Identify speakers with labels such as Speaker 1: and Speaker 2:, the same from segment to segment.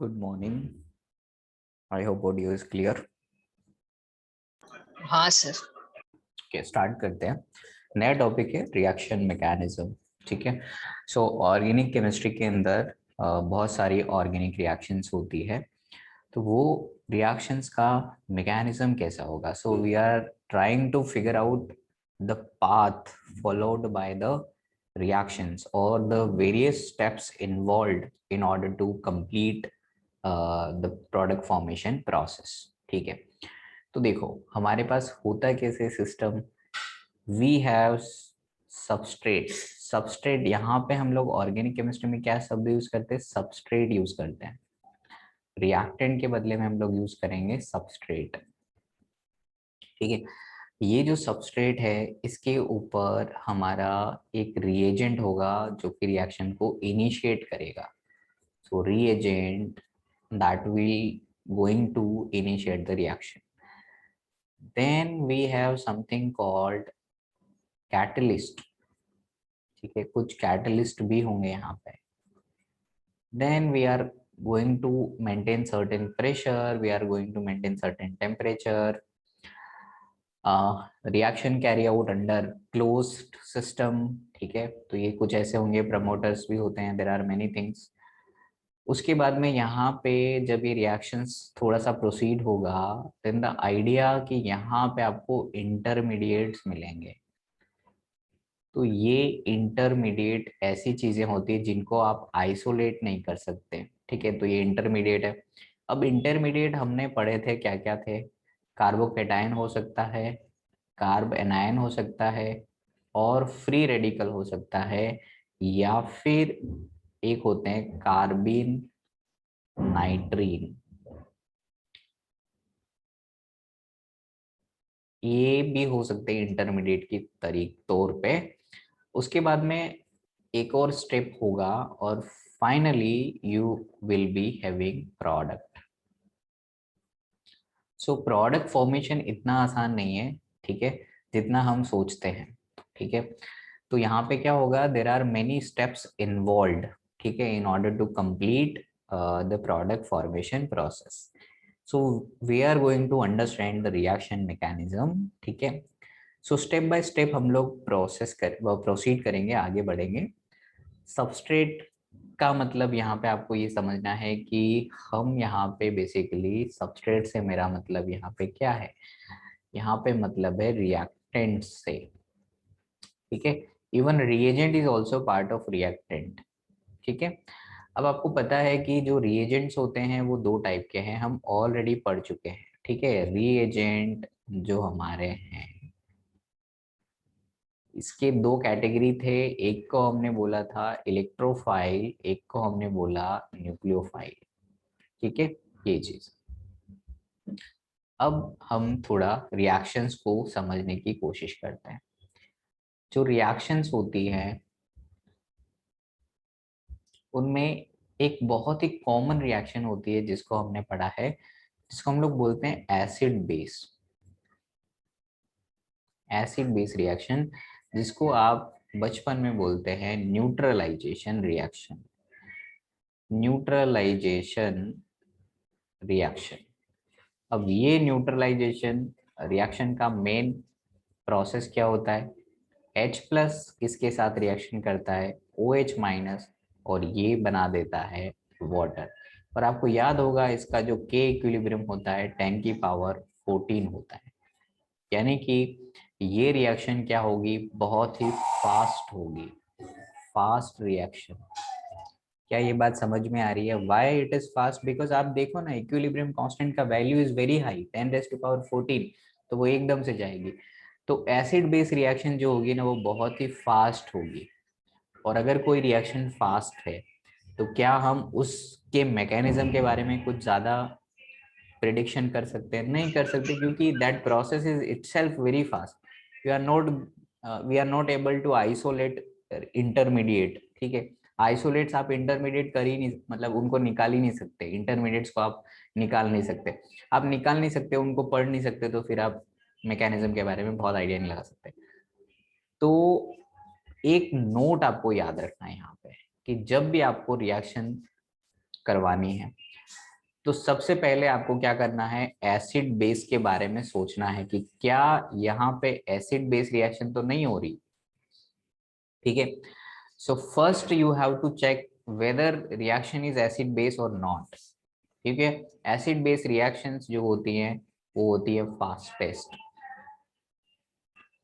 Speaker 1: Good morning. I hope audio is clear.
Speaker 2: हाँ sir.
Speaker 1: Okay, start करते हैं। नया टॉपिक है रिएक्शन मैकेनिज्म। ठीक है। सो ऑर्गेनिक केमिस्ट्री के अंदर बहुत सारी ऑर्गेनिक रिएक्शंस होती है। तो वो रिएक्शंस का मैकेनिज्म कैसा होगा? So we are trying to figure out the path followed by the reactions or the various steps involved in order to complete the product formation process। ठीक है। तो देखो हमारे पास होता है कैसे system. We have substrate. Substrate यहाँ पे हम लोग ऑर्गेनिक केमिस्ट्री में क्या शब्द यूज करते हैं? सबस्ट्रेट यूज करते हैं। रिएक्टेंट के बदले में हम लोग यूज करेंगे सबस्ट्रेट। ठीक है। ये जो सबस्ट्रेट है इसके ऊपर हमारा एक रिएजेंट होगा जो कि रिएक्शन को इनिशिएट करेगा। So reagent that will going to initiate the reaction. Then we have something called catalyst। ठीक है, कुछ कैटलिस्ट भी होंगे यहाँ पे। Then we are going to maintain certain pressure, we are going to maintain certain temperature। Reaction carry out under closed system. ठीक है, तो ये कुछ ऐसे होंगे, प्रमोटर्स भी होते हैं, देयर आर मेनी थिंग्स। उसके बाद में यहाँ पे जब ये रिएक्शंस थोड़ा सा प्रोसीड होगा देन द आइडिया कि यहाँ पे आपको इंटरमीडिएट्स मिलेंगे। तो ये इंटरमीडिएट ऐसी चीजें होती है जिनको आप आइसोलेट नहीं कर सकते। ठीक है, तो ये इंटरमीडिएट है। अब इंटरमीडिएट हमने पढ़े थे क्या क्या थे? कार्बोकेटायन हो सकता है, कार्ब एनायन हो सकता है, और फ्री रेडिकल हो सकता है, या फिर एक होते हैं कार्बिन नाइट्रीन। ये भी हो सकते हैं इंटरमीडिएट की तौर पे। उसके बाद में एक और स्टेप होगा और finally you will be having product. So product formation इतना आसान नहीं है, ठीक है, जितना हम सोचते हैं। ठीक है, तो यहाँ पे क्या होगा, there are many steps involve. ठीक है, in order to complete the product formation process. So we are going to understand the reaction mechanism. ठीक है, सो स्टेप बाय स्टेप हम लोग प्रोसीड करेंगे, आगे बढ़ेंगे। सबस्ट्रेट का मतलब यहाँ पे आपको ये समझना है कि हम यहाँ पे बेसिकली सबस्ट्रेट से मेरा मतलब यहाँ पे क्या है? यहाँ पे मतलब है रिएक्टेंट से। ठीक है, even reagent is also part of reactant. ठीक है, अब आपको पता है कि जो रिएजेंट्स होते हैं वो दो टाइप के हैं, हम ऑलरेडी पढ़ चुके हैं। ठीक है, रिएजेंट जो हमारे हैं इसके दो कैटेगरी थे। एक को हमने बोला था इलेक्ट्रोफाइल, एक को हमने बोला न्यूक्लियोफाइल। ठीक है, ये चीज। अब हम थोड़ा रिएक्शंस को समझने की कोशिश करते हैं। जो रिएक्शंस होती है उनमें एक बहुत ही कॉमन रिएक्शन होती है जिसको हमने पढ़ा है, जिसको हम लोग बोलते हैं acid base. Acid base reaction, जिसको आप बचपन में बोलते हैं न्यूट्रलाइजेशन रिएक्शन। Neutralisation reaction. अब ये न्यूट्रलाइजेशन रिएक्शन का मेन प्रोसेस क्या होता है? H प्लस किसके साथ रिएक्शन करता है? OH माइनस, और ये बना देता है वाटर। और आपको याद होगा इसका जो K इक्विलिब्रियम होता है 10 की पावर 14 होता है। यानी कि ये रिएक्शन क्या होगी? बहुत ही फास्ट होगी, फास्ट रिएक्शन। क्या ये बात समझ में आ रही है? Why it is fast? Because आप देखो ना, इक्विलिब्रियम कांस्टेंट का value is very high, 10 raise to power 14, तो वो एकदम से जाएगी। तो एसिड बेस रिएक्शन जो होगी ना वो बहुत ही फास्ट होगी। और अगर कोई रिएक्शन फास्ट है तो क्या हम उसके मैकेनिज्म के बारे में कुछ ज्यादा प्रिडिक्शन कर सकते हैं? नहीं कर सकते, क्योंकि that process is itself very fast. We are not able to isolate intermediate. ठीक है, आइसोलेट्स आप इंटरमीडिएट कर ही नहीं, मतलब उनको निकाल ही नहीं सकते। इंटरमीडिएट्स को आप निकाल नहीं सकते, आप निकाल नहीं सकते, उनको पढ़ नहीं सकते, तो फिर आप मैकेनिज्म के बारे में बहुत आइडिया नहीं लगा सकते। तो एक नोट आपको याद रखना है यहाँ पे कि जब भी आपको रिएक्शन करवानी है, तो सबसे पहले आपको क्या करना है, एसिड बेस के बारे में सोचना है कि क्या यहाँ पे एसिड बेस रिएक्शन तो नहीं हो रही। ठीक है, so first you have to check whether reaction is acid base और नॉट। ठीक है, एसिड बेस रिएक्शंस जो होती हैं वो होती है फास्टेस्ट।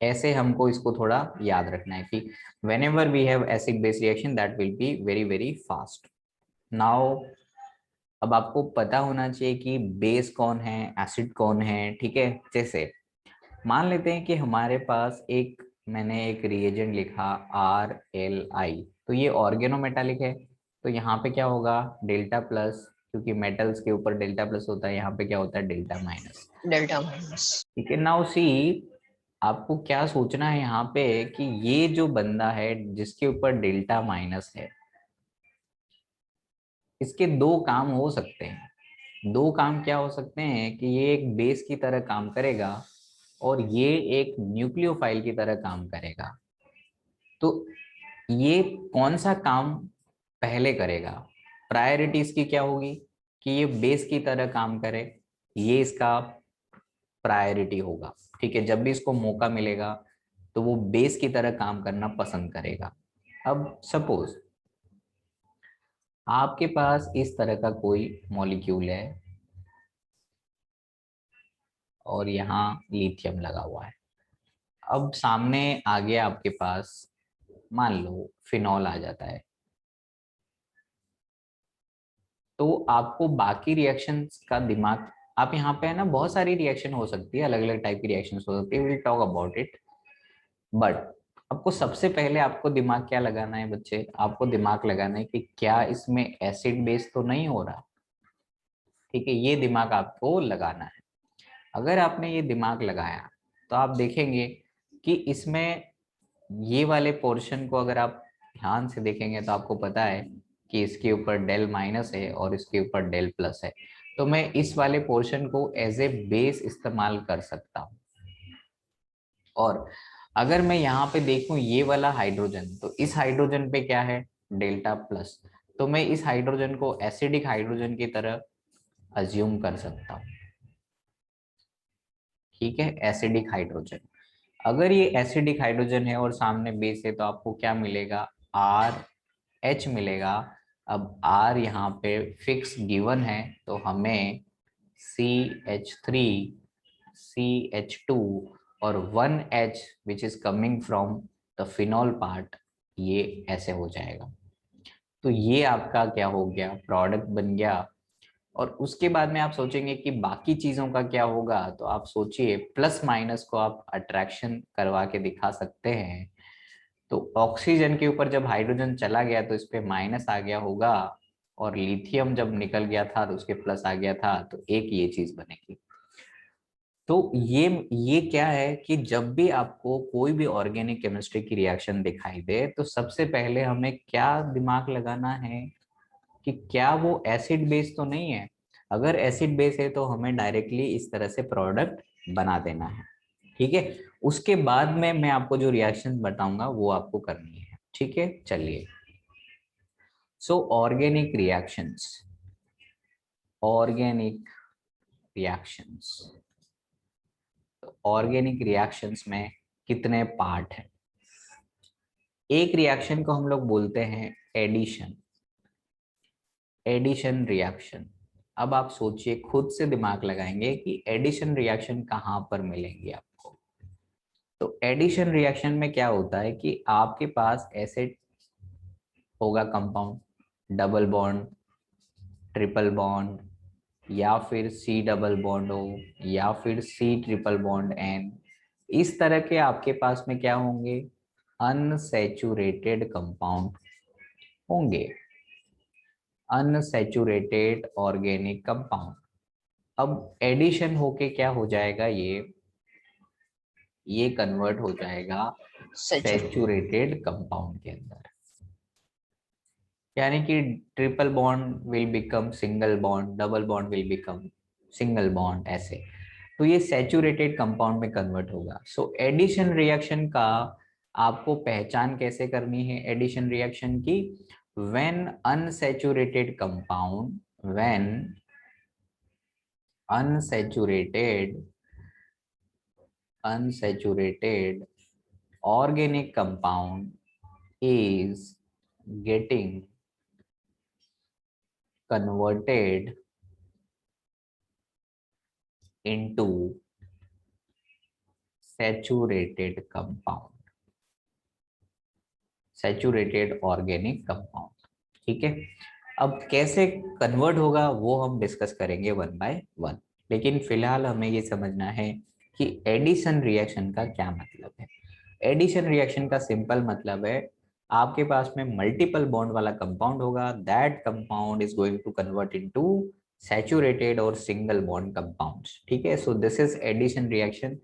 Speaker 1: ऐसे हमको इसको थोड़ा याद रखना है कि whenever we have acid base reaction that will be very very fast. Now अब आपको पता होना चाहिए कि बेस कौन है, एसिड कौन है। ठीक है, जैसे मान लेते हैं कि हमारे पास मैंने एक रिएजेंट लिखा RLI, तो ये ऑर्गेनोमेटालिक है, तो यहाँ पे क्या होगा, डेल्टा प्लस, क्योंकि मेटल्स के ऊपर डेल्टा प्लस होता है, यहाँ पे क्या होता है, डेल्टा माइनस।
Speaker 2: Delta minus.
Speaker 1: ठीक है, नाउ सी आपको क्या सोचना है यहाँ पे कि ये जो बंदा है जिसके ऊपर डेल्टा माइनस है, इसके दो काम हो सकते हैं। दो काम क्या हो सकते हैं कि ये एक बेस की तरह काम करेगा और ये एक न्यूक्लियोफाइल की तरह काम करेगा। तो ये कौन सा काम पहले करेगा, प्रायोरिटी इसकी क्या होगी कि ये बेस की तरह काम करे, ये इसका प्रायोरिटी होगा। ठीक है, जब भी इसको मौका मिलेगा तो वो बेस की तरह काम करना पसंद करेगा। अब सपोज आपके पास इस तरह का कोई मॉलिक्यूल है और यहाँ लिथियम लगा हुआ है। अब सामने आगे आपके पास मान लो फिनॉल आ जाता है, तो आपको बाकी रिएक्शंस का दिमाग, आप यहाँ पे है ना, बहुत सारी रिएक्शन हो सकती है, अलग अलग टाइप की रिएक्शन हो सकती है, will talk about it. But आपको सबसे पहले आपको दिमाग क्या लगाना है बच्चे, आपको दिमाग लगाना है कि क्या इसमें एसिड बेस तो नहीं हो रहा। ठीक है, ये दिमाग आपको लगाना है। अगर आपने ये दिमाग लगाया तो आप देखेंगे कि इसमें ये वाले पोर्शन को अगर आप ध्यान से देखेंगे तो आपको पता है कि इसके ऊपर डेल माइनस है और इसके ऊपर डेल प्लस है, तो मैं इस वाले पोर्शन को एज ए बेस इस्तेमाल कर सकता हूँ। और अगर मैं यहाँ पे देखूं ये वाला हाइड्रोजन, तो इस हाइड्रोजन पे क्या है, डेल्टा प्लस, तो मैं इस हाइड्रोजन को एसिडिक हाइड्रोजन की तरह अज्यूम कर सकता हूँ। ठीक है, एसिडिक हाइड्रोजन। अगर ये एसिडिक हाइड्रोजन है और सामने बेस है तो आपको क्या मिलेगा, आर एच मिलेगा। अब आर यहाँ पे फिक्स गिवन है, तो हमें CH3 CH2 और 1H which is coming from the phenol part, ये ऐसे हो जाएगा। तो ये आपका क्या हो गया, प्रोडक्ट बन गया। और उसके बाद में आप सोचेंगे कि बाकी चीजों का क्या होगा, तो आप सोचिए प्लस माइनस को आप अट्रैक्शन करवा के दिखा सकते हैं। तो ऑक्सीजन के ऊपर जब हाइड्रोजन चला गया तो इस पे माइनस आ गया होगा, और लिथियम जब निकल गया था तो उसके प्लस आ गया था, तो एक ये चीज बनेगी। तो ये क्या है कि जब भी आपको कोई भी ऑर्गेनिक केमिस्ट्री की रिएक्शन दिखाई दे तो सबसे पहले हमें क्या दिमाग लगाना है कि क्या वो एसिड बेस तो नहीं है। अगर एसिड बेस है तो हमें डायरेक्टली इस तरह से प्रोडक्ट बना देना है। ठीक है, उसके बाद में मैं आपको जो रिएक्शन बताऊंगा वो आपको करनी है। ठीक है, चलिए। सो organic reactions, organic reactions, organic reactions में कितने पार्ट हैं। एक रिएक्शन को हम लोग बोलते हैं एडिशन, एडिशन रिएक्शन। अब आप सोचिए, खुद से दिमाग लगाएंगे कि एडिशन रिएक्शन कहाँ पर मिलेंगी आपको। तो एडिशन रिएक्शन में क्या होता है कि आपके पास ऐसे होगा compound, double bond, triple bond, या फिर C डबल बॉन्ड हो, या फिर C ट्रिपल बॉन्ड N। इस तरह के आपके पास में क्या होंगे, अनसैचुरेटेड कंपाउंड होंगे, अनसैचुरेटेड ऑर्गेनिक कंपाउंड। अब एडिशन होके क्या हो जाएगा, ये कन्वर्ट हो जाएगा सैचुरेटेड कंपाउंड के अंदर, यानी कि triple bond will become single bond, double bond will become single bond, ऐसे। तो ये सैचुरेटेड कंपाउंड में कन्वर्ट होगा। सो एडिशन रिएक्शन का आपको पहचान कैसे करनी है एडिशन रिएक्शन की, when unsaturated compound, when unsaturated organic compound is getting converted into saturated compound, saturated organic compound. ठीक है, अब कैसे कन्वर्ट होगा वो हम डिस्कस करेंगे वन बाय वन, लेकिन फिलहाल हमें ये समझना है कि एडिशन रिएक्शन का क्या मतलब है। एडिशन रिएक्शन का सिंपल मतलब है आपके पास में मल्टीपल बॉन्ड वाला कंपाउंड होगा, that compound is going to convert into saturated और सिंगल बॉन्ड कंपाउंड्स। ठीक है, so this is addition reaction.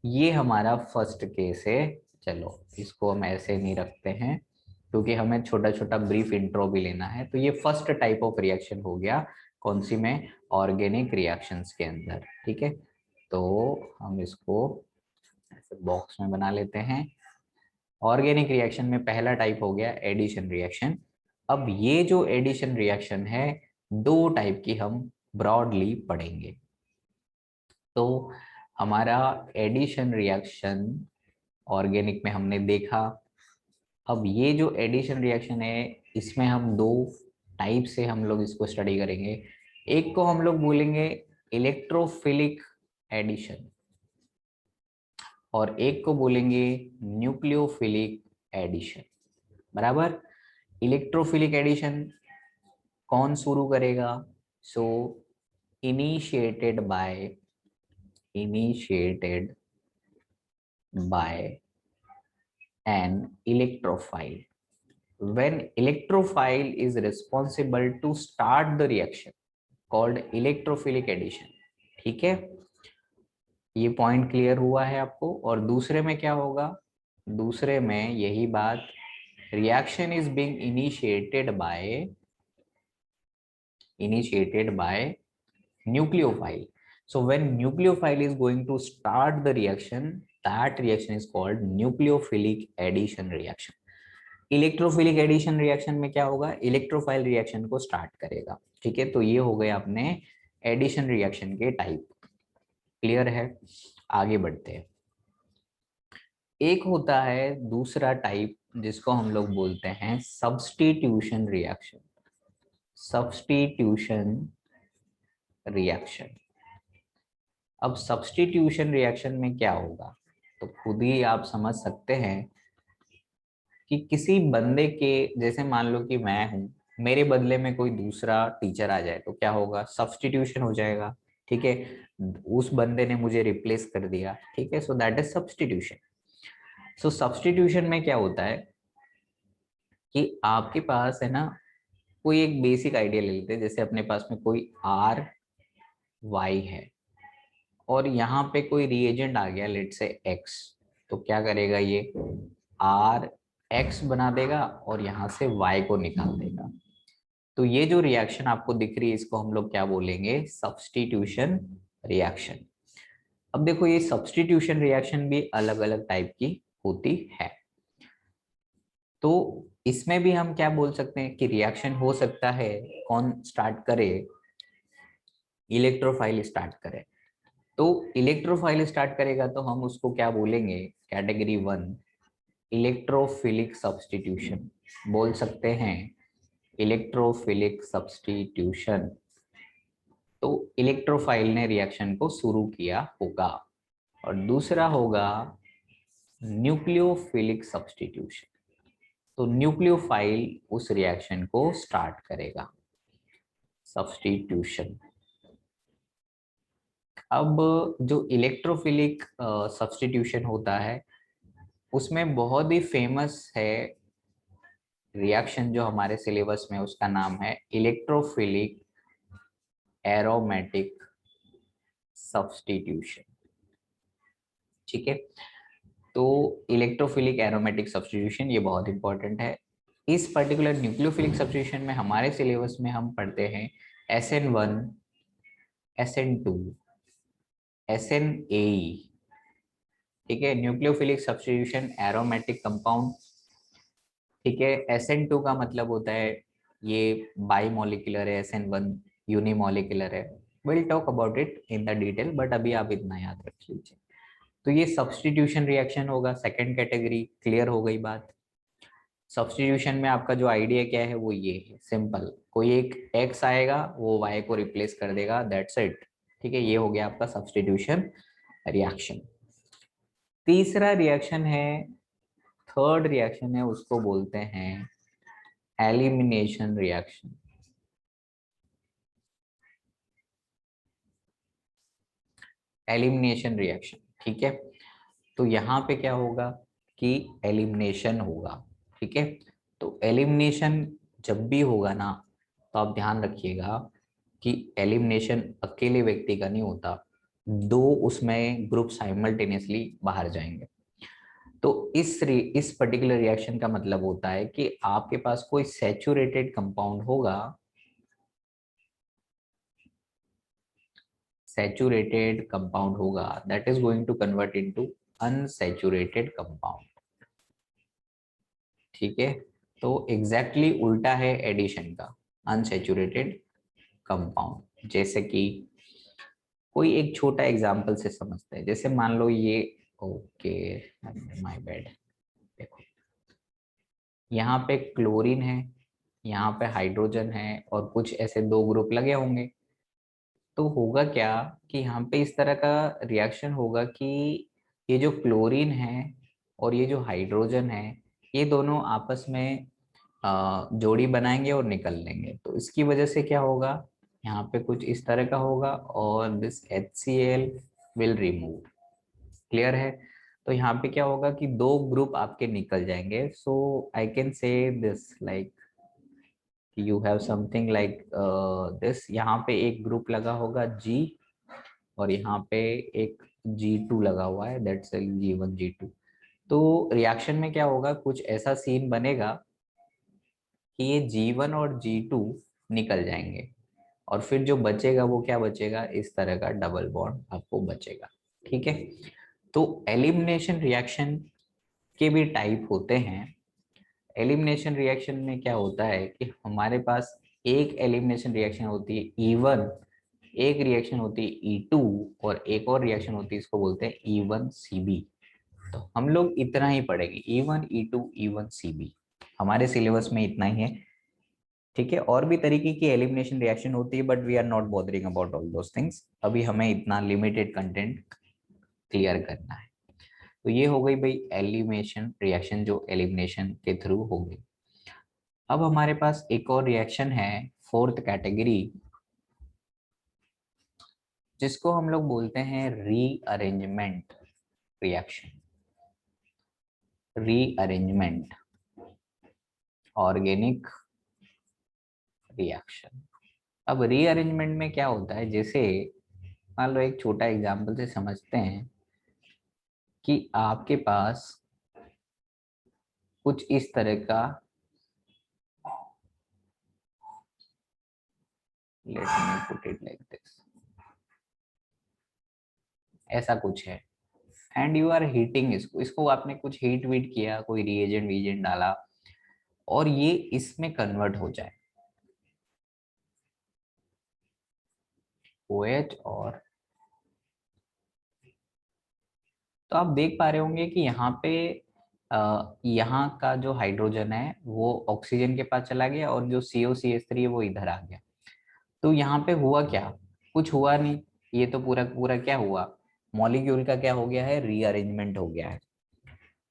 Speaker 1: ये हमारा फर्स्ट केस है। चलो इसको हम ऐसे नहीं रखते हैं क्योंकि हमें छोटा छोटा ब्रीफ इंट्रो भी लेना है। तो ये फर्स्ट टाइप ऑफ रिएक्शन हो गया, कौन सी में, ऑर्गेनिक रिएक्शंस के अंदर। ठीक है, तो हम इसको ऐसे बॉक्स में बना लेते हैं। ऑर्गेनिक रिएक्शन में पहला टाइप हो गया एडिशन रिएक्शन। अब ये जो एडिशन रिएक्शन है दो टाइप की हम ब्रॉडली पढ़ेंगे। तो हमारा एडिशन रिएक्शन ऑर्गेनिक में हमने देखा। अब ये जो एडिशन रिएक्शन है इसमें हम दो टाइप से हम लोग इसको स्टडी करेंगे। एक को हम लोग बोलेंगे इलेक्ट्रोफिलिक एडिशन और एक को बोलेंगे न्यूक्लियोफिलिक एडिशन। बराबर, इलेक्ट्रोफिलिक एडिशन कौन शुरू करेगा? So initiated by an electrophile, when electrophile is responsible to start the reaction called electrophilic addition। ठीक है, ये पॉइंट क्लियर हुआ है आपको। और दूसरे में क्या होगा? दूसरे में यही बात, reaction is being initiated by nucleophile। So when nucleophile is going to start the reaction, that reaction is called nucleophilic addition reaction। Electrophilic addition reaction में क्या होगा? इलेक्ट्रोफाइल रिएक्शन को स्टार्ट करेगा। ठीक है, तो ये हो गए अपने एडिशन रिएक्शन के टाइप। क्लियर है? आगे बढ़ते हैं। एक होता है दूसरा टाइप जिसको हम लोग बोलते हैं सब्स्टिट्यूशन रिएक्शन। Substitution reaction. अब सब्स्टिट्यूशन रिएक्शन में क्या होगा तो खुद ही आप समझ सकते हैं कि किसी बंदे के, जैसे मान लो कि मैं हूं, मेरे बदले में कोई दूसरा टीचर आ जाए तो क्या होगा? सब्स्टिट्यूशन हो जाएगा। ठीक है, उस बंदे ने मुझे रिप्लेस कर दिया। ठीक है, so that is substitution. So substitution में क्या होता है कि आपके पास है ना, कोई एक बेसिक आइडिया ले लेते हैं, जैसे अपने पास में कोई आर वाई है और यहाँ पे कोई रिएजेंट आ गया, लेट से एक्स, तो क्या करेगा? ये आर एक्स बना देगा और यहाँ से वाई को निकाल देगा। तो ये जो रिएक्शन आपको दिख रही है इसको हम लोग क्या बोलेंगे? Substitution reaction. अब देखो ये सब्स्टिट्यूशन रिएक्शन भी अलग अलग टाइप की होती है। तो इसमें भी हम क्या बोल सकते हैं कि रिएक्शन हो सकता है, कौन स्टार्ट करे? इलेक्ट्रोफाइल स्टार्ट करे। तो इलेक्ट्रोफाइल स्टार्ट करेगा तो हम उसको क्या बोलेंगे? कैटेगरी वन इलेक्ट्रोफिलिक सब्स्टिट्यूशन बोल सकते हैं। इलेक्ट्रोफिलिक सब्स्टिट्यूशन, तो इलेक्ट्रोफाइल ने रिएक्शन को शुरू किया होगा। और दूसरा होगा न्यूक्लियोफिलिक सब्स्टिट्यूशन, तो न्यूक्लियोफाइल उस रिएक्शन को स्टार्ट करेगा, सब्स्टिट्यूशन। अब जो इलेक्ट्रोफिलिक सब्स्टिट्यूशन होता है उसमें बहुत ही फेमस है रिएक्शन जो हमारे सिलेबस में, उसका नाम है इलेक्ट्रोफिलिक एरोमेटिक सब्स्टिट्यूशन। ठीक है, तो इलेक्ट्रोफिलिक एरोमेटिक सब्स्टिट्यूशन ये बहुत इंपॉर्टेंट है। इस पर्टिकुलर न्यूक्लियोफिलिक सब्स्टिट्यूशन में हमारे सिलेबस में हम पढ़ते हैं SN1, SN2, SNAE। ठीक है, न्यूक्लियोफिलिक सब्स्टिट्यूशन एरोमेटिक कंपाउंड। ठीक है। SN2 का मतलब होता है ये बाई मॉलिक्यूलर है, SN1 यूनिमॉलिक्यूलर है। Will talk about it in the detail, but अभी आप इतना याद रख लीजिए। तो ये सब्स्टिट्यूशन रिएक्शन होगा, सेकंड कैटेगरी। क्लियर हो गई बात। सब्स्टिट्यूशन में आपका जो आइडिया क्या है वो ये है, सिंपल। कोई एक एक्स आएगा, वो वाई को रिप्लेस कर देगा, दैट्स इट। ठीक है, ये हो गया आपका सब्स्टिट्यूशन रिएक्शन। तीसरा रिएक्शन है, थर्ड रिएक्शन है, उसको बोलते हैं एलिमिनेशन रिएक्शन। एलिमिनेशन रिएक्शन, ठीक है। तो यहाँ पे क्या होगा कि एलिमिनेशन होगा। ठीक है, तो एलिमिनेशन जब भी होगा ना, तो आप ध्यान रखिएगा कि एलिमिनेशन अकेले व्यक्ति का नहीं होता, दो उसमें ग्रुप साइमल्टेनियसली बाहर जाएंगे। तो इस पर्टिकुलर रिएक्शन का मतलब होता है कि आपके पास कोई सैचुरेटेड कंपाउंड होगा, सैचुरेटेड कंपाउंड होगा, that is going to convert into unsaturated compound. ठीक है, तो एग्जैक्टली उल्टा है एडिशन का, अनसैचुरेटेड कंपाउंड। जैसे कि कोई एक छोटा एग्जांपल से समझते हैं, जैसे मान लो ये, ओके माय बैड, देखो यहाँ पे क्लोरीन है, यहाँ पे हाइड्रोजन है, और कुछ ऐसे दो ग्रुप लगे होंगे। तो होगा क्या कि यहाँ पे इस तरह का रिएक्शन होगा कि ये जो क्लोरीन है और ये जो हाइड्रोजन है, ये दोनों आपस में जोड़ी बनाएंगे और निकल लेंगे। तो इसकी वजह से क्या होगा, यहाँ पे कुछ इस तरह का होगा और this HCl will remove. Clear है। तो यहाँ पे क्या होगा कि दो ग्रुप आपके निकल जाएंगे। So I can say this like you have something like this, यहाँ पे एक ग्रुप लगा होगा G, और यहाँ पे एक G2 लगा हुआ है, दैट्स G1 G2। तो रिएक्शन में क्या होगा, कुछ ऐसा सीन बनेगा कि ये G1 और G2 निकल जाएंगे, और फिर जो बचेगा वो क्या बचेगा, इस तरह का डबल बॉन्ड आपको बचेगा। ठीक है, तो एलिमिनेशन रिएक्शन के भी टाइप होते हैं। एलिमिनेशन रिएक्शन में क्या होता है कि हमारे पास एक एलिमिनेशन रिएक्शन होती है E1, एक रिएक्शन होती है E2, और एक और रिएक्शन होती है, इसको बोलते हैं E1CB। तो हम लोग इतना ही पढ़ेंगे, E1 E2 E1CB, हमारे सिलेबस में इतना ही है। ठीक है, और भी तरीके की एलिमिनेशन रिएक्शन होती है, but we are not bothering about all those things. अभी हमें इतना लिमिटेड कंटेंट क्लियर करना है। तो ये हो गई भाई एलिमिनेशन रिएक्शन, जो एलिमिनेशन के थ्रू हो गई। अब हमारे पास एक और रिएक्शन है, फोर्थ कैटेगरी, जिसको हम लोग बोलते हैं rearrangement reaction. Rearrangement organic reaction. अब रीअरेंजमेंट में क्या होता है, जैसे मान लो एक छोटा एग्जांपल से समझते हैं कि आपके पास कुछ इस तरह का, late me put it like this, ऐसा कुछ है, एंड यू आर हीटिंग इसको, आपने कुछ हीट वीट किया, कोई रिएजेंट वीजेंट डाला, और ये इसमें कन्वर्ट हो जाए OH। और तो आप देख पा रहे होंगे कि यहाँ पे यहाँ का जो हाइड्रोजन है वो ऑक्सीजन के पास चला गया, और जो COCH3 है वो इधर आ गया। तो यहाँ पे हुआ क्या, कुछ हुआ नहीं, ये तो पूरा पूरा क्या हुआ, मॉलिक्यूल का क्या हो गया है, रीअरेंजमेंट हो गया है।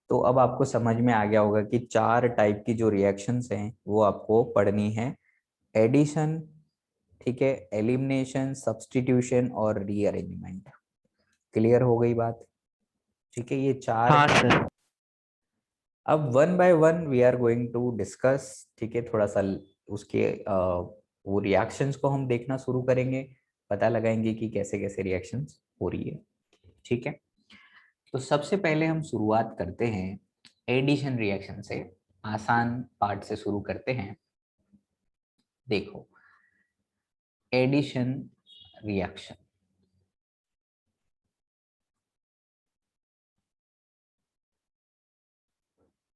Speaker 1: तो अब आपको समझ में आ गया होगा कि चार टाइप की जो रिएक्शंस हैं वो आपको पढ़नी है। एडिशन, ठीक है, एलिमिनेशन, सब्स्टिट्यूशन और रीअरेंजमेंट। क्लियर हो गई बात। ठीक है, ये चार
Speaker 2: हाँ
Speaker 1: हैं।
Speaker 2: सर।
Speaker 1: अब one by one we are going to discuss. ठीक है, थोड़ा सा उसके वो रिएक्शंस को हम देखना शुरू करेंगे, पता लगाएंगे कि कैसे कैसे रिएक्शंस हो रही है। ठीक है, तो सबसे पहले हम शुरुआत करते हैं एडिशन रिएक्शन से, आसान पार्ट से शुरू करते हैं। देखो, एडिशन रिएक्शन,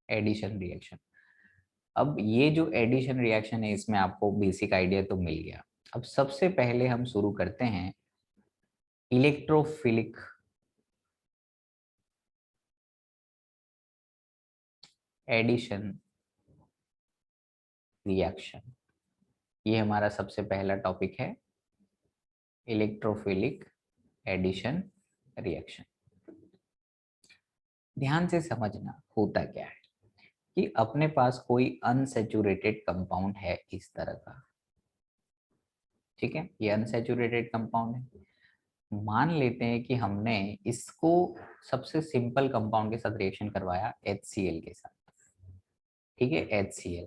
Speaker 1: एडिशन रिएक्शन, अब ये जो एडिशन रिएक्शन है इसमें आपको बेसिक आइडिया तो मिल गया। अब सबसे पहले हम शुरू करते हैं इलेक्ट्रोफिलिक एडिशन रिएक्शन। ये हमारा सबसे पहला टॉपिक है, इलेक्ट्रोफिलिक एडिशन रिएक्शन। ध्यान से समझना होता क्या है कि अपने पास कोई अनसैचुरेटेड कंपाउंड है इस तरह का, ठीक है, ये अनसैचुरेटेड कंपाउंड है। मान लेते हैं कि हमने इसको सबसे सिंपल कंपाउंड के साथ रिएक्शन करवाया HCl के साथ, ठीक है, HCl।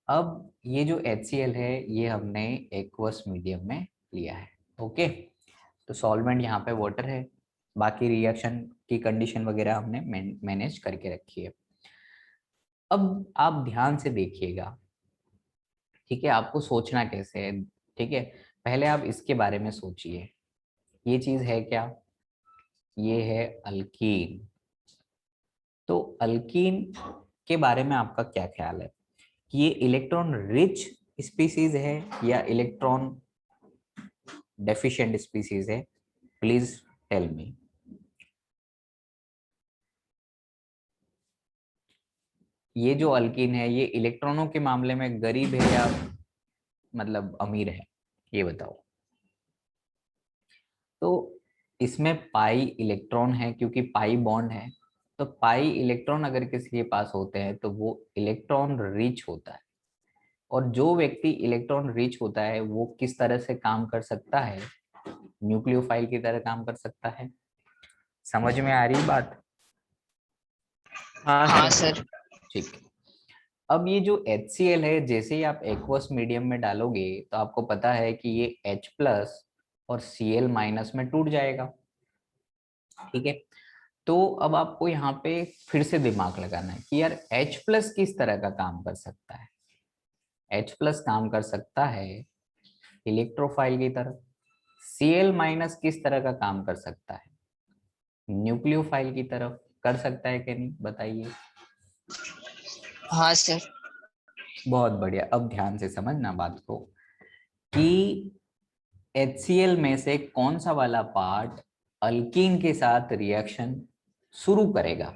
Speaker 1: अब ये जो HCl है ये हमने एक्वस मीडियम में लिया है, ओके। तो सॉल्वेंट यहाँ पे वाटर है, बाकी रिएक्शन की कंडीशन वगैरह हमने मैनेज करके रखी है। अब आप ध्यान से देखिएगा, ठीक है, आपको सोचना कैसे है, ठीक है। पहले आप इसके बारे में सोचिए, ये चीज है क्या, ये है अल्कीन। तो अल्कीन के बारे में आपका क्या ख्याल है कि ये इलेक्ट्रॉन रिच स्पीसीज है या इलेक्ट्रॉन डेफिशिएंट स्पीसीज है? Please tell me. ये जो अल्कीन है ये इलेक्ट्रॉनों के मामले में गरीब है या मतलब अमीर है, ये बताओ। तो इसमें पाई इलेक्ट्रॉन है क्योंकि पाई बॉन्ड है, तो पाई इलेक्ट्रॉन अगर किसी के पास होते हैं तो वो इलेक्ट्रॉन रिच होता है। और जो व्यक्ति इलेक्ट्रॉन रिच होता है वो किस तरह से काम कर सकता है? न्यूक्लियोफाइल की तरह काम कर सकता है। समझ में आ रही बात?
Speaker 2: हाँ सर।
Speaker 1: ठीक है। अब ये जो HCl है जैसे ही आप एक्वस मीडियम में डालोगे तो आपको पता है कि ये H प्लस और Cl माइनस में टूट जाएगा, ठीक है। तो अब आपको यहाँ पे फिर से दिमाग लगाना है कि यार H प्लस किस तरह का काम कर सकता है। H प्लस काम कर सकता है इलेक्ट्रोफाइल की तरह। Cl माइनस किस तरह का काम कर सकता है? न्यूक्लियोफाइल की तरफ कर सकता है कि नहीं, बताइए।
Speaker 2: हाँ सर।
Speaker 1: बहुत बढ़िया। अब ध्यान से समझना बात को कि HCl में से कौन सा वाला पार्ट अल्कीन के साथ रिएक्शन शुरू करेगा?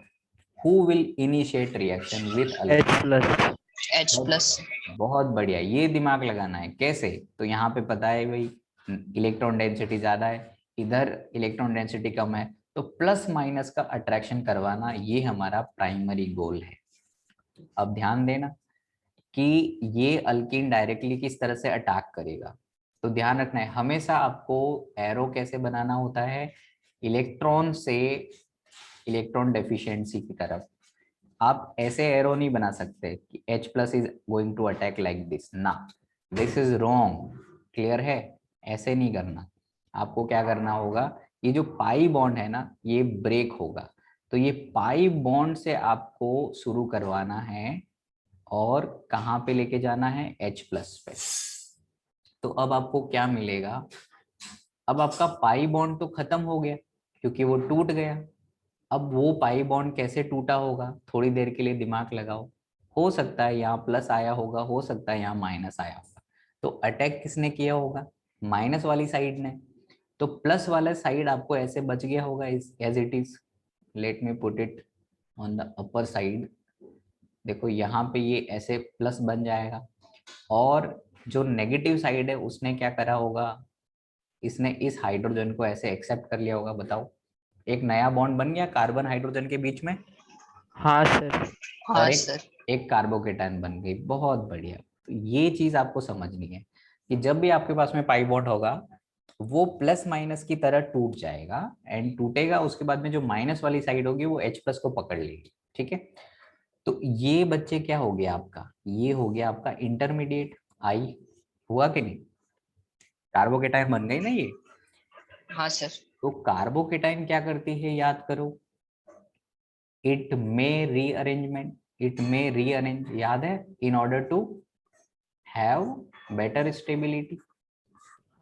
Speaker 1: Who will initiate reaction with
Speaker 3: H
Speaker 1: alkyne?
Speaker 3: Plus.
Speaker 2: H+।
Speaker 1: बहुत बढ़िया, ये दिमाग लगाना है कैसे। तो यहाँ पे पता है भाई इलेक्ट्रॉन डेंसिटी ज्यादा है, इधर इलेक्ट्रॉन डेंसिटी कम है, तो प्लस माइनस का अट्रैक्शन करवाना ये हमारा प्राइमरी गोल है। अब ध्यान देना कि ये अल्कीन डायरेक्टली किस तरह से अटैक करेगा। तो ध्यान रखना है हमेशा आपको एरो कैसे बनाना होता है, इलेक्ट्रॉन से इलेक्ट्रॉन डेफिशिएंसी की तरफ। आप ऐसे एरो नहीं बना सकते कि H plus is going to attack like this ना, दिस इज रॉन्ग। क्लियर है? ऐसे नहीं करना। आपको क्या करना होगा, ये जो पाई बॉन्ड है ना ये ब्रेक होगा, तो ये पाई बॉन्ड से आपको शुरू करवाना है और कहाँ पे लेके जाना है, H प्लस पे। तो अब आपको क्या मिलेगा, अब आपका पाई बॉन्ड तो खत्म हो गया क्योंकि वो टूट गया। अब वो पाई बॉन्ड कैसे टूटा होगा, थोड़ी देर के लिए दिमाग लगाओ। हो सकता है यहाँ प्लस आया होगा, हो सकता है यहाँ माइनस आया होगा। तो अटैक किसने किया होगा, माइनस वाली साइड ने। तो प्लस वाला साइड आपको ऐसे बच गया होगा इस as it is. Let me put it on the upper side. देखो यहाँ पे ये ऐसे प्लस बन जाएगा, और जो नेगेटिव साइड है उसने क्या करा होगा, इसने इस हाइड्रोजन को ऐसे एक्सेप्ट कर लिया होगा। बताओ, एक नया बॉन्ड बन गया कार्बन हाइड्रोजन के बीच में,
Speaker 3: हाँ सर।
Speaker 1: और
Speaker 2: हाँ
Speaker 1: एक
Speaker 2: सर।
Speaker 1: एक कार्बोकेटायन बन गई। बहुत बढ़िया। तो ये चीज आपको समझनी है कि जब भी आपके पास में पाई बॉन्ड होगा वो प्लस माइनस की तरह टूट जाएगा, एंड टूटेगा उसके बाद में जो माइनस वाली साइड होगी वो H प्लस को पकड़ लेगी, ठीक है। तो ये बच्चे क्या हो गया आपका, ये हो गया आपका इंटरमीडिएट। आई हुआ कि नहीं, कार्बोकेटायन बन गई ना ये।
Speaker 2: हाँ सर।
Speaker 1: तो कार्बोकेटायन क्या करती है याद करो, it may rearrangement, it may rearrange, याद है, in order to have better stability.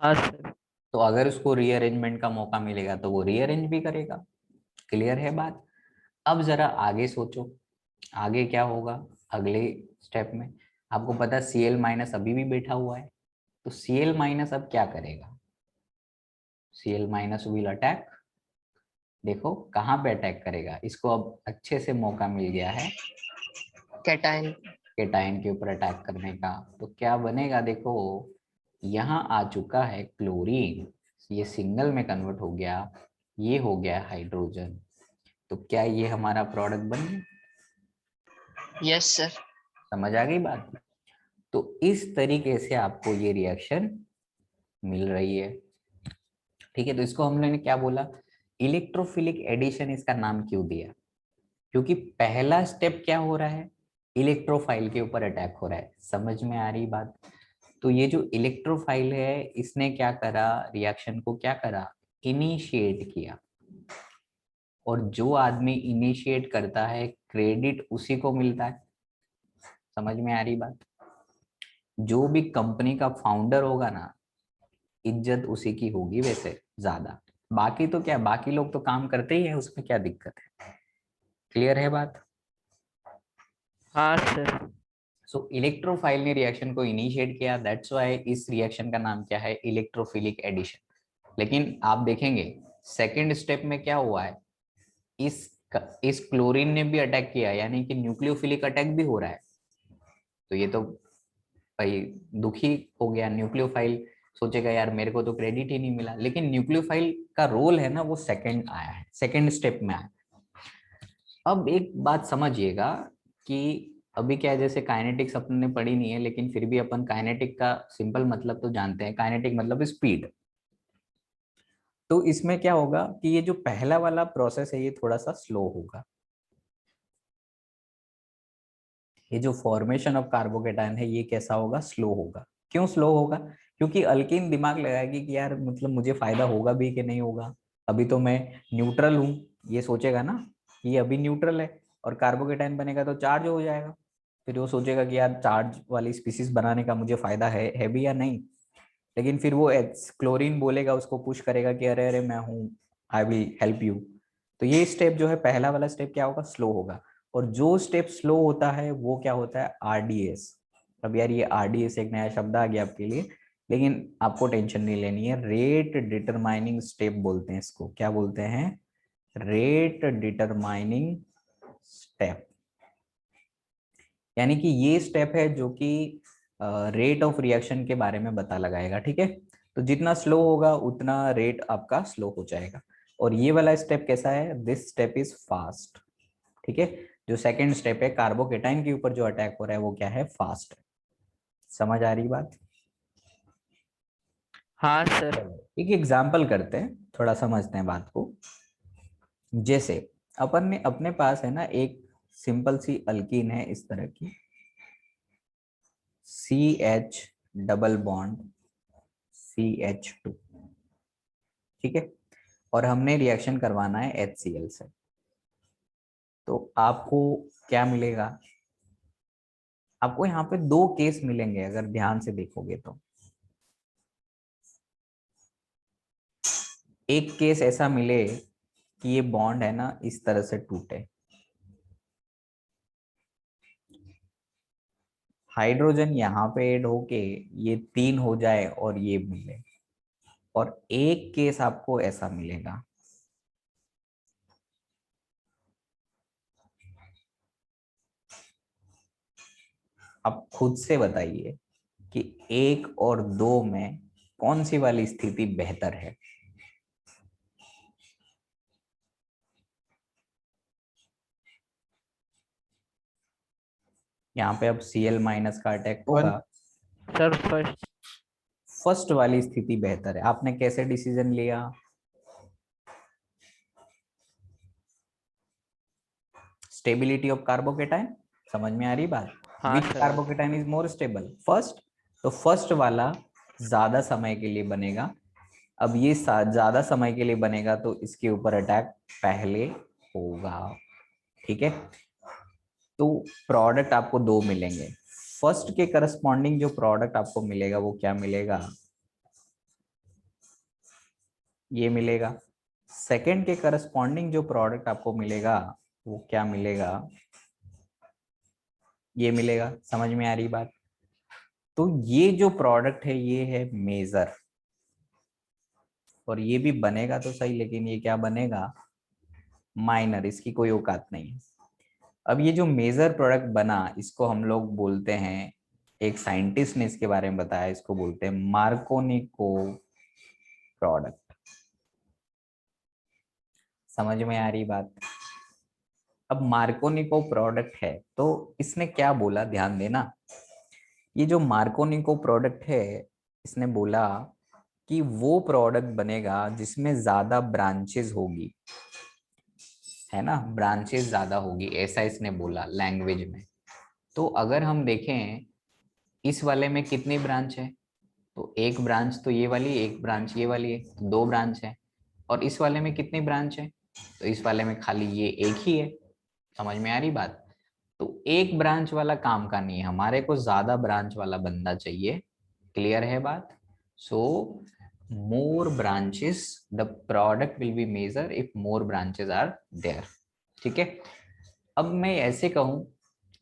Speaker 3: हाँ सर।
Speaker 1: तो अगर उसको रीअरेंजमेंट का मौका मिलेगा तो वो रीअरेंज भी करेगा। क्लियर है बात? अब जरा आगे सोचो, आगे क्या होगा। अगले स्टेप में आपको पता है Cl माइनस अभी भी बैठा हुआ है, तो Cl माइनस अब क्या करेगा, Cl माइनस विल अटैक, देखो कहाँ पे अटैक करेगा, इसको अब अच्छे से मौका मिल गया है
Speaker 2: कैटायन।
Speaker 1: केटायन के ऊपर अटैक करने का। तो क्या बनेगा, देखो यहाँ आ चुका है क्लोरीन, ये सिंगल में कन्वर्ट हो गया, ये हो गया हाइड्रोजन, तो क्या ये हमारा प्रोडक्ट बन गया?
Speaker 2: Yes sir.
Speaker 1: समझ आ गई बात? तो इस तरीके से आपको ये रिएक्शन मिल रही है, ठीक है। तो इसको हम लोगों ने क्या बोला, इलेक्ट्रोफिलिक एडिशन इसका नाम क्यों दिया, क्योंकि पहला स्टेप क्या हो रहा है, इलेक्ट्रोफाइल के ऊपर अटैक हो रहा है। समझ में आ रही बात? तो ये जो इलेक्ट्रोफाइल है इसने क्या करा, रिएक्शन को क्या करा, इनिशिएट किया, और जो आदमी इनिशिएट करता है क्रेडिट उसी को मिलता है। समझ में आ रही बात? जो भी कंपनी का फाउंडर होगा ना, इज्जत उसी की होगी वैसे ज्यादा, बाकी तो क्या, बाकी लोग तो काम करते ही है, उसमें क्या दिक्कत है। क्लियर है बात?
Speaker 3: हाँ सर।
Speaker 1: सो इलेक्ट्रोफाइल ने रिएक्शन को इनिशिएट किया, दैट्स व्हाई इस रिएक्शन का नाम क्या है, इलेक्ट्रोफिलिक एडिशन। लेकिन आप देखेंगे सेकंड स्टेप में क्या हुआ है, इस इस क्लोरीन ने भी अटैक किया, यानी कि न्यूक्लियोफिलिक अटैक भी हो रहा है। तो ये तो भाई दुखी हो गया न्यूक्लियोफाइल, सोचेगा यार मेरे को तो क्रेडिट ही नहीं मिला। लेकिन न्यूक्लियोफाइल का रोल है ना वो सेकंड आया है, सेकंड स्टेप में आया। अब एक बात समझिएगा कि अभी क्या है, जैसे काइनेटिक्स अपन ने पढ़ी नहीं है, लेकिन फिर भी अपन काइनेटिक का सिंपल मतलब तो जानते हैं, काइनेटिक मतलब स्पीड। तो इसमें क्या होगा कि ये जो पहला वाला प्रोसेस है ये थोड़ा सा स्लो होगा, ये जो फॉर्मेशन ऑफ कार्बोकेटायन है ये कैसा होगा, स्लो होगा। क्यों स्लो होगा, क्योंकि अल्कीन दिमाग लगाएगी कि यार मतलब मुझे फायदा होगा भी कि नहीं होगा, अभी तो मैं न्यूट्रल हूँ, ये सोचेगा ना, ये अभी न्यूट्रल है, और कार्बोकेटायन बनेगा तो चार्ज हो जाएगा, फिर वो सोचेगा कि यार चार्ज वाली स्पीसीज बनाने का मुझे फायदा है भी या नहीं। लेकिन फिर वो क्लोरीन बोलेगा, उसको पुश करेगा कि अरे अरे मैं हूँ, आई विल हेल्प यू। तो ये स्टेप जो है पहला वाला स्टेप क्या होगा, स्लो होगा। और जो स्टेप स्लो होता है वो क्या होता है, आरडीएस। अब यार ये आरडीएस एक नया शब्द आ गया आपके लिए, लेकिन आपको टेंशन नहीं लेनी है, रेट डिटरमाइनिंग स्टेप बोलते हैं इसको। क्या बोलते हैं, रेट डिटरमाइनिंग स्टेप। यानी कि ये स्टेप है जो कि रेट ऑफ रिएक्शन के बारे में पता लगाएगा, ठीक है। तो जितना स्लो होगा उतना रेट आपका स्लो हो जाएगा। और ये वाला स्टेप कैसा है, दिस स्टेप इज फास्ट, ठीक है। जो सेकंड स्टेप है कार्बोकेटाइन के ऊपर जो अटैक हो रहा है वो क्या है, फास्ट। समझ आ रही बात?
Speaker 3: हाँ सर।
Speaker 1: एक एग्जाम्पल करते हैं, थोड़ा समझते हैं बात को। जैसे अपन ने अपने पास है ना एक सिंपल सी अल्कीन है इस तरह की, CH डबल बॉन्ड CH2, ठीक है। और हमने रिएक्शन करवाना है HCl से, तो आपको क्या मिलेगा, आपको यहाँ पे दो केस मिलेंगे अगर ध्यान से देखोगे तो। एक केस ऐसा मिले कि ये बॉन्ड है ना इस तरह से टूटे, हाइड्रोजन यहाँ पे ऐड होके ये 3 हो जाए और ये मिले। और एक केस आपको ऐसा मिलेगा, आप खुद से बताइए कि 1 और 2 में कौन सी वाली स्थिति बेहतर है। यहाँ पे अब Cl माइनस का अटैक होगा,
Speaker 3: सर फर्स्ट।
Speaker 1: फर्स्ट वाली स्थिति बेहतर है। आपने कैसे डिसीजन लिया, स्टेबिलिटी ऑफ कार्बोकेटाइन, समझ में आ रही बात,
Speaker 3: हाँ
Speaker 1: which
Speaker 3: sir.
Speaker 1: Carbocation is more stable, first. तो फर्स्ट वाला ज्यादा समय के लिए बनेगा। अब ये ज्यादा समय के लिए बनेगा तो इसके ऊपर अटैक पहले होगा, ठीक है। तो प्रोडक्ट आपको दो मिलेंगे, फर्स्ट के करस्पॉन्डिंग जो प्रोडक्ट आपको मिलेगा वो क्या मिलेगा, ये मिलेगा। सेकंड के करस्पॉन्डिंग जो प्रोडक्ट आपको मिलेगा वो क्या मिलेगा, ये मिलेगा। समझ में आ रही बात? तो ये जो प्रोडक्ट है ये है मेजर, और ये भी बनेगा तो सही, लेकिन ये क्या बनेगा? माइनर। इसकी कोई औकात नहीं है। अब ये जो मेजर प्रोडक्ट बना इसको हम लोग बोलते हैं, एक साइंटिस्ट ने इसके बारे में बताया, इसको बोलते हैं मार्कोनिको प्रोडक्ट। समझ में आ रही बात? अब मार्कोनिको प्रोडक्ट है तो इसने क्या बोला, ध्यान देना। ये जो मार्कोनिको प्रोडक्ट है, इसने बोला कि वो प्रोडक्ट बनेगा जिसमें ज्यादा ब्रांचेस होगी, है ना, ब्रांचेस ज्यादा होगी, ऐसा इसने बोला लैंग्वेज में। तो अगर हम देखें इस वाले में कितनी ब्रांच है, तो एक ब्रांच तो ये वाली, एक ब्रांच ये वाली है, तो दो ब्रांच है। और इस वाले में कितनी ब्रांच है, तो इस वाले में खाली ये एक ही है। समझ में आ रही बात? तो एक ब्रांच वाला काम का नहीं है, हमारे को ज्यादा ब्रांच वाला बंदा चाहिए। क्लियर है बात? So more branches the product will be major if more branches are there. ठीक है। अब मैं ऐसे कहूं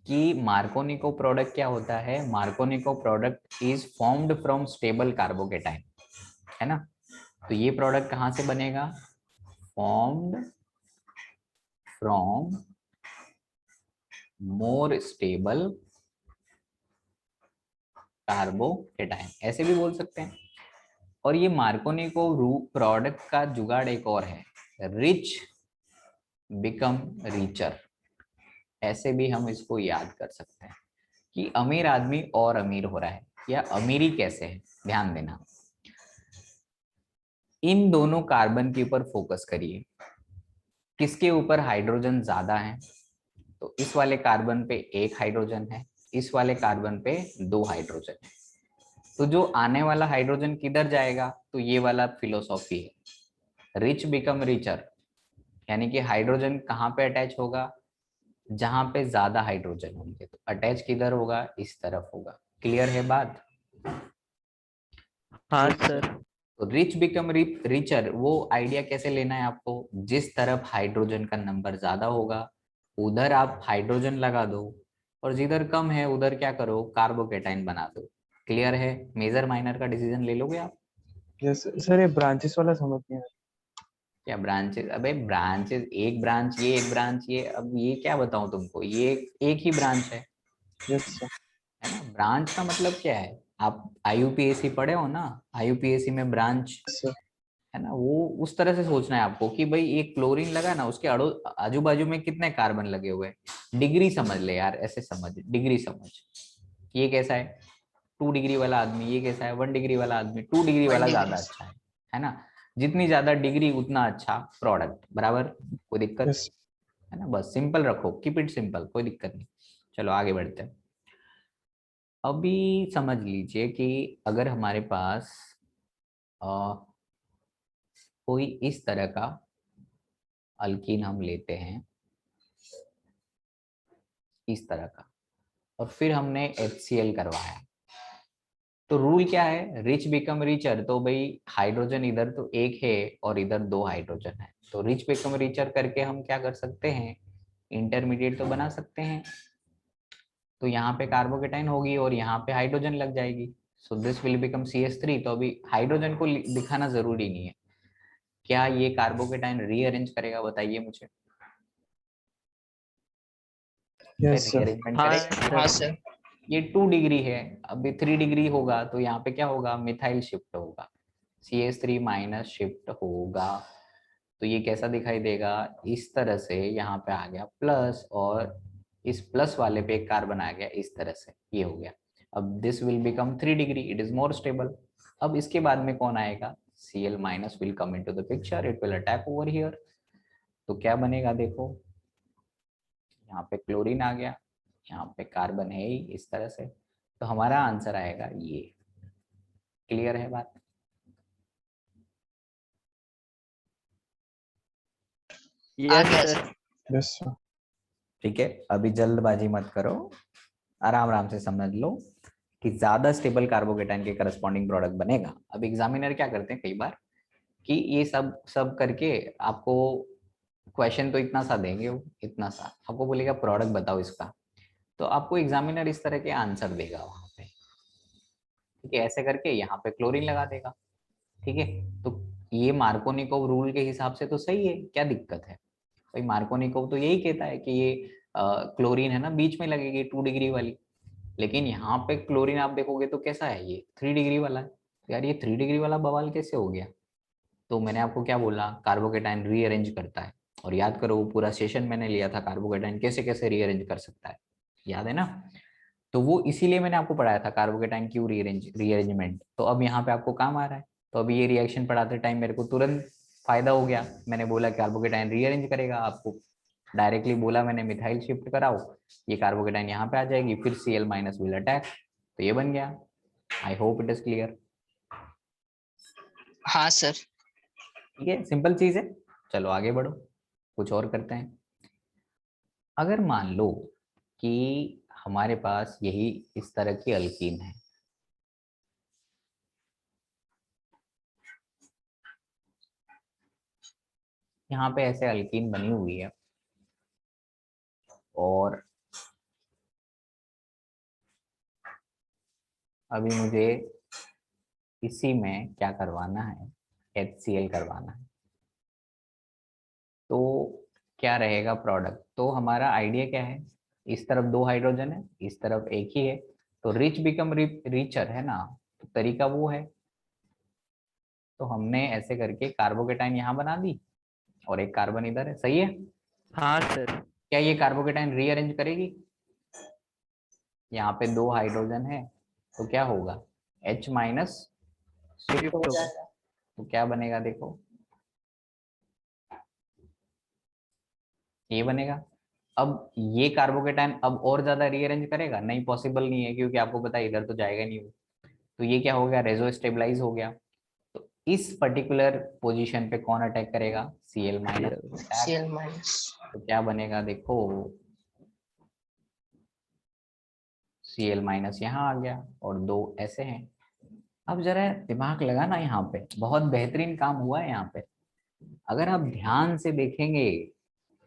Speaker 1: कि मार्कोनिको प्रोडक्ट क्या होता है, Markovnikov product is formed from stable carbocation, है ना। तो ये प्रोडक्ट कहां से बनेगा? Formed from more stable carbocation, ऐसे भी बोल सकते हैं। और ये मार्कोनिको प्रोडक्ट का जुगाड़ एक और है, रिच बिकम रिचर। ऐसे भी हम इसको याद कर सकते हैं कि अमीर आदमी और अमीर हो रहा है, या अमीरी कैसे है। ध्यान देना, इन दोनों कार्बन के ऊपर फोकस करिए, किसके ऊपर हाइड्रोजन ज्यादा है। तो इस वाले कार्बन पे एक हाइड्रोजन है, इस वाले कार्बन पे दो हाइड्रोजन है। तो जो आने वाला हाइड्रोजन किधर जाएगा, तो ये वाला फिलोसॉफी है, रिच बिकम रिचर। यानी कि हाइड्रोजन कहाँ पे अटैच होगा, जहां पे ज्यादा हाइड्रोजन होंगे। तो अटैच किधर होगा, इस तरफ होगा। क्लियर है बात?
Speaker 3: हाँ
Speaker 2: Yes, sir.
Speaker 3: सर।
Speaker 1: तो रिच बिकम रिचर, वो आइडिया कैसे लेना है आपको, जिस तरफ हाइड्रोजन का नंबर ज्यादा होगा उधर आप हाइड्रोजन लगा दो, और जिधर कम है उधर क्या करो, कार्बोकेटाइन बना दो। क्लियर है? मेजर माइनर का डिसीजन ले लोगे आप?
Speaker 4: यस सर, ये ब्रांचेस वाला समझ नहीं आया।
Speaker 1: क्या ब्रांचेस? अबे ब्रांचेस, एक ब्रांच ये, एक ब्रांच ये, अब ये क्या बताऊं तुमको, ये एक ही ब्रांच है
Speaker 4: यस सर।
Speaker 1: है ना। ब्रांच का मतलब क्या है, आप आईयूपीएसी पढ़े हो ना, आईयूपीएसी में ब्रांच,
Speaker 4: सर
Speaker 1: है ना, वो उस तरह से सोचना है आपको कि भाई एक क्लोरीन लगा ना, उसके आजू बाजू में कितने कार्बन लगे हुए हैं। डिग्री समझ ले यार, ऐसे समझ, डिग्री समझ। ये कैसा है 2 डिग्री वाला आदमी, ये कैसा है 1 डिग्री वाला आदमी। 2 डिग्री
Speaker 2: 1
Speaker 1: वाला ज्यादा
Speaker 2: degrees.
Speaker 1: अच्छा है ना। जितनी ज्यादा डिग्री उतना अच्छा प्रोडक्ट, बराबर। कोई दिक्कत
Speaker 4: यस
Speaker 1: है ना? बस सिंपल रखो, कीप इट सिंपल, कोई दिक्कत नहीं। चलो आगे बढ़ते हैं। अभी समझ लीजिए कि अगर हमारे पास कोई इस तरह का अल्कीन हम लेते हैं, इस तरह का, और फिर हमने HCl करवाया, तो रूल क्या है, रिच बिकम रिचर। तो भाई हाइड्रोजन इधर तो एक है और इधर दो हाइड्रोजन है, तो रिच बिकम रिचर करके हम क्या कर सकते हैं, इंटरमीडिएट तो बना सकते हैं। तो यहाँ पे कार्बोकेटाइन होगी और यहाँ पे हाइड्रोजन लग जाएगी, so this will become CH3। तो अभी हाइड्रोजन को दिखाना जरूरी नहीं है। क्या ये कार्बोकेटाइन रीअरेंज करेगा, बताइए मुझे।
Speaker 4: Yes sir.
Speaker 1: रीअरेंजमेंट
Speaker 3: हाँ
Speaker 1: करेगा।
Speaker 2: हाँ,
Speaker 3: सर।
Speaker 2: sir.
Speaker 1: ये 2 डिग्री है, अभी 3 डिग्री होगा तो यहाँ पे क्या होगा, मिथाइल शिफ्ट होगा, CH3 माइनस शिफ्ट होगा। तो ये कैसा दिखाई देगा, इस तरह से। यहाँ पे आ गया प्लस, और इस प्लस वाले पे एक कार्बन आ गया, इस तरह से ये हो गया। अब this will become 3 degree, it is more stable. अब इसके बाद में कौन आएगा, Cl minus will come into the picture, it will attack over here. तो क्या बनेगा देखो, यहाँ पे क्लोरीन आ गया, यहाँ पे कार्बन है ही इस तरह से। तो हमारा आंसर आएगा ये। क्लियर है बात?
Speaker 2: आ
Speaker 3: यस
Speaker 2: गया,
Speaker 3: सर।
Speaker 2: sir.
Speaker 4: Yes sir.
Speaker 1: ठीक है, अभी जल्दबाजी मत करो, आराम आराम से समझ लो कि ज्यादा स्टेबल कार्बोकेटाइन के करस्पॉन्डिंग प्रोडक्ट बनेगा। अब एग्जामिनर क्या करते हैं कई बार कि ये सब सब करके आपको क्वेश्चन तो इतना सा देंगे, वो इतना सा आपको बोलेगा प्रोडक्ट बताओ इसका। तो आपको एग्जामिनर इस तरह के आंसर देगा वहां पे, ठीक है, ऐसे करके यहाँ पे क्लोरीन लगा देगा, ठीक है। तो ये मार्कोनिकोव रूल के हिसाब से तो सही है, क्या दिक्कत है भाई, मार्कोनिकोव तो यही कहता है कि ये क्लोरीन है ना बीच में लगेगी 2 डिग्री वाली, लेकिन यहाँ पे क्लोरीन आप देखोगे तो कैसा है, ये 3 डिग्री वाला है। तो यार ये 3 डिग्री वाला बवाल कैसे हो गया? तो मैंने आपको क्या बोला, कार्बोकेटाइन रीअरेंज करता है, और याद करो वो पूरा सेशन मैंने लिया था कार्बोकेटाइन कैसे कैसे रीअरेंज कर सकता है, याद है ना? तो वो इसीलिए मैंने आपको पढ़ाया था कार्बोकेटाइन क्यू रीअरेंजमेंट, तो अब यहाँ पे आपको काम आ रहा है। तो अभी ये रिएक्शन पढ़ाते टाइम मेरे को तुरंत फायदा हो गया, मैंने बोला कार्बोकेटाइन रीअरेंज करेगा, आपको डायरेक्टली बोला मैंने मिथाइल शिफ्ट कराओ, ये कार्बोकेटाइन यहाँ पे आ जाएगी, फिर Cl माइनस विल अटैक, तो ये बन गया। I hope it is clear.
Speaker 2: हाँ सर।
Speaker 1: ठीक है, सिंपल चीज है। चलो आगे बढ़ो, कुछ और करते हैं। अगर मान लो कि हमारे पास यही इस तरह की अल्कीन है, यहाँ पे ऐसे अल्कीन बनी हुई है, और अभी मुझे इसी में क्या करवाना है, HCl करवाना है, तो क्या रहेगा प्रोडक्ट? तो हमारा आइडिया क्या है, इस तरफ 2 हाइड्रोजन है, इस तरफ एक ही है, तो रिच बिकम रिचर है ना, तो तरीका वो है। तो हमने ऐसे करके कार्बोकेटाइन यहाँ बना दी और एक कार्बन इधर है, सही है?
Speaker 3: हाँ सर।
Speaker 1: क्या ये कार्बोकेटाइन रीअरेंज करेगी? यहाँ पे 2 हाइड्रोजन है, तो क्या होगा, H माइनस शिफ्ट
Speaker 3: शिफ्ट
Speaker 1: हो
Speaker 3: होगा।
Speaker 1: जाएगा, तो क्या बनेगा देखो, ये बनेगा। अब ये कार्बोकेटाइन अब और ज्यादा रीअरेंज करेगा? नहीं, पॉसिबल नहीं है, क्योंकि आपको पता है इधर तो जाएगा नहीं वो। तो ये क्या हो गया, रेजो स्टेबलाइज हो गया। तो इस पर्टिकुलर पोजीशन पे कौन अटैक करेगा, Cl माइनस।
Speaker 2: Cl minus.
Speaker 1: तो क्या बनेगा देखो, Cl माइनस यहाँ आ गया और 2 ऐसे हैं। अब जरा दिमाग लगाना, यहाँ पे बहुत बेहतरीन काम हुआ है यहाँ पे। अगर आप ध्यान से देखेंगे,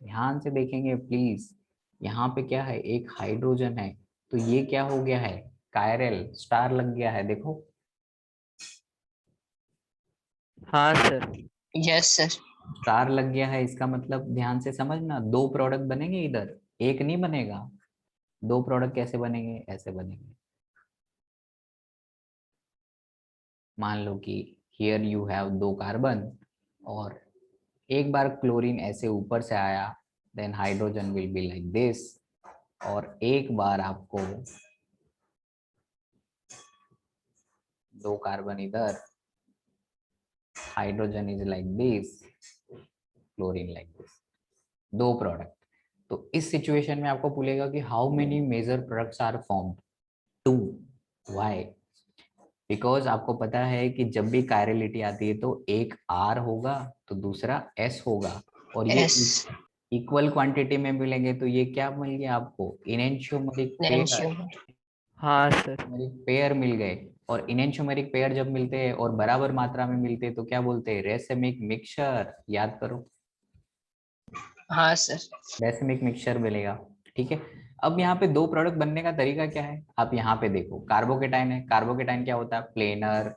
Speaker 1: ध्यान से देखेंगे प्लीज, यहाँ पे क्या है, एक हाइड्रोजन है, तो ये क्या हो गया है, कायरल स्टार लग गया है, देखो।
Speaker 3: हाँ सर।
Speaker 2: Yes sir.
Speaker 1: स्टार लग गया है, इसका मतलब ध्यान से समझना, 2 प्रोडक्ट बनेंगे इधर, एक नहीं बनेगा। 2 प्रोडक्ट कैसे बनेंगे, ऐसे बनेंगे। मान लो कि हियर यू हैव 2 कार्बन, और एक बार क्लोरीन ऐसे ऊपर से आया, then hydrogen will be like this, और एक बार आपको 2 कार्बन इधर, hydrogen is like this, chlorine like this, 2 product. तो इस सिचुएशन में आपको बोलेगा कि how many major products are formed, 2। Why? Because आपको पता है कि जब भी कायरलिटी आती है तो एक R होगा तो दूसरा S होगा, और ये
Speaker 2: एस।
Speaker 1: इक्वल क्वांटिटी में मिलेंगे, तो ये क्या मिल गया आपको, इनेंशियोमेरिक पेयर।
Speaker 3: हाँ सर।
Speaker 1: पेयर मिल गए, और इनेंशियोमेरिक पेयर जब मिलते हैं और बराबर मात्रा में मिलते हैं तो क्या बोलते हैं, रेसिमिक मिक्सचर। याद करो,
Speaker 2: हाँ सर।
Speaker 1: रेसिमिक मिक्सचर मिलेगा, ठीक है। अब यहाँ पे 2 प्रोडक्ट बनने का तरीका क्या है, आप यहाँ पे देखो, कार्बोकेटाइन है, कार्बोकेटाइन क्या होता है, प्लेनर,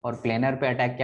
Speaker 1: और प्लेनर पे अटैक क्या